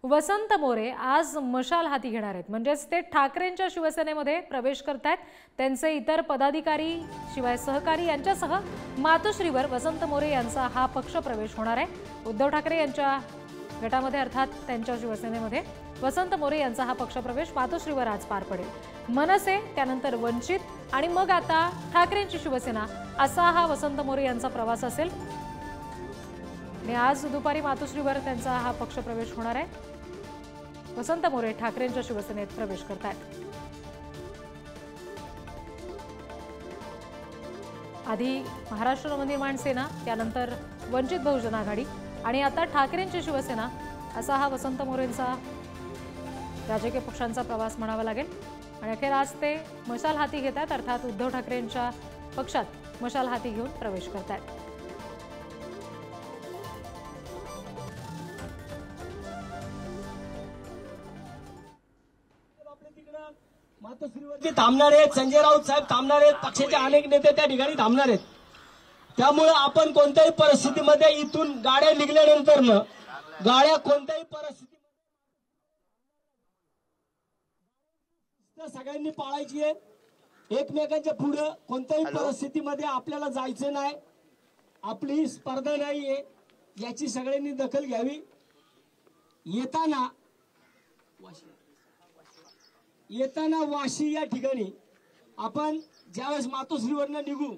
वसंत मोरे आज मशाल हाती घेणार आहेत, म्हणजेच ते ठाकरेंच्या शिवसेनेमध्ये प्रवेश करतायत। त्यांचे इतर पदाधिकारी शिवाय सहकारी यांच्यासह मातोश्रीवर वसंत मोरे यांचा हा पक्ष प्रवेश होणार आहे। उद्धव ठाकरे यांच्या गटामध्ये अर्थात त्यांच्या शिवसेनेमध्ये वसंत मोरे यांचा हा पक्षप्रवेश मातोश्रीवर आज पार पडेल। मनसे, त्यानंतर वंचित आणि मग आता ठाकरेंची शिवसेना असा हा वसंत मोरे यांचा प्रवास असेल। आणि आज दुपारी मातोश्रीवर त्यांचा हा पक्षप्रवेश होणार आहे। वसंत मोरे ठाकरेंच्या शिवसेनेत प्रवेश करतायत। आधी महाराष्ट्र नवनिर्माण सेना, त्यानंतर वंचित बहुजन आघाडी आणि आता ठाकरेंची शिवसेना असा हा वसंत मोरेंचा राजकीय पक्षांचा प्रवास म्हणावा लागेल। आणि अखेर आज ते मशाल हाती घेतात, अर्थात उद्धव ठाकरेंच्या पक्षात मशाल हाती घेऊन प्रवेश करतात। मातोश्रीवरती थांबणार आहेत, संजय राऊत साहेब थांबणार आहेत, पक्षाचे अनेक नेते त्या ठिकाणी थांबणार आहेत। त्यामुळे आपण कोणत्याही परिस्थितीमध्ये इथून गाड्या निघाल्यानंतर गाड्या कोणत्याही परिस्थितीमध्ये सगळ्यांनी पाळायची आहे। एकमेकांच्या पुढे कोणत्याही परिस्थितीमध्ये आपल्याला जायचं नाही, आपली स्पर्धा नाहीये, याची सगळ्यांनी दखल घ्यावी। येताना वाशी या ठिकाणी आपण ज्यावेळेस मातोश्रीवरनं निघू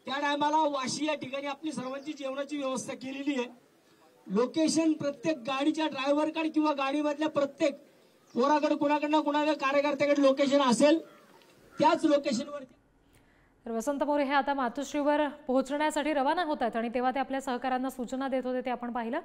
त्या टायमाला वाशी या ठिकाणी आपली सर्वांची जेवणाची व्यवस्था केलेली आहे। लोकेशन प्रत्येक गाडीच्या ड्रायव्हरकडे किंवा गाडीमधल्या प्रत्येक पोराकडे कुणाकडे कार्यकर्त्याकडे लोकेशन असेल, त्याच लोकेशनवर। तर वसंत मोरे हे आता मातोश्रीवर पोहोचण्यासाठी रवाना होतात आणि तेव्हा ते आपल्या सहकाऱ्यांना सूचना देत होते, ते आपण पाहिलं।